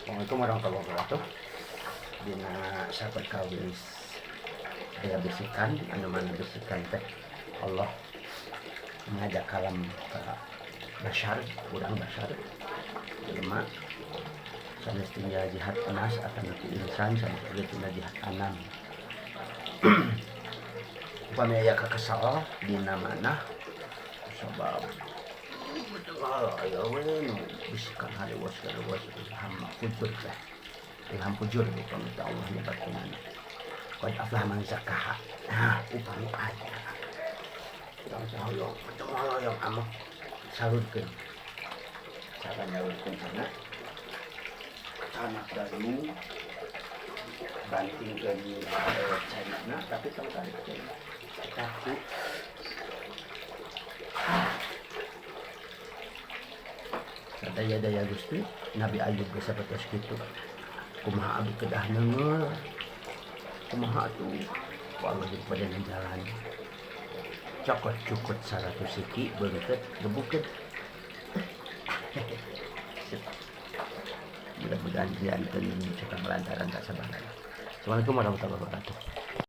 Assalamualaikum warahmatullahi wabarakatuh. Dina sahabat kawis daya bisikan anu mana bisikan teh Allah mengajak kalam ke basyar, urang basyar jelema samestinya jihad anas akan nanti insan samestinya jihad anam. Upami aya kakesal dina manah sabab ayo we bisikan halewas ilham fujur teh ilham fujur upami Allah nyebatkeun qad aflah man zakaha. Nah upami aya yang amat salurkeun cara nyalurkeun anak baru bantingkeun cairna tapi tong tarik tapi daya Gusti Nabi Ayub geus sapertos kitu kumaha abdi kedah neungeul kumaha atuh Allah jeung pada jalan cokot cukut 100 siki beunteut gebukeun mudah-mudahan dianteun cekang lantaran ka sabaran. Assalamualaikum warahmatullahi wabarakatuh.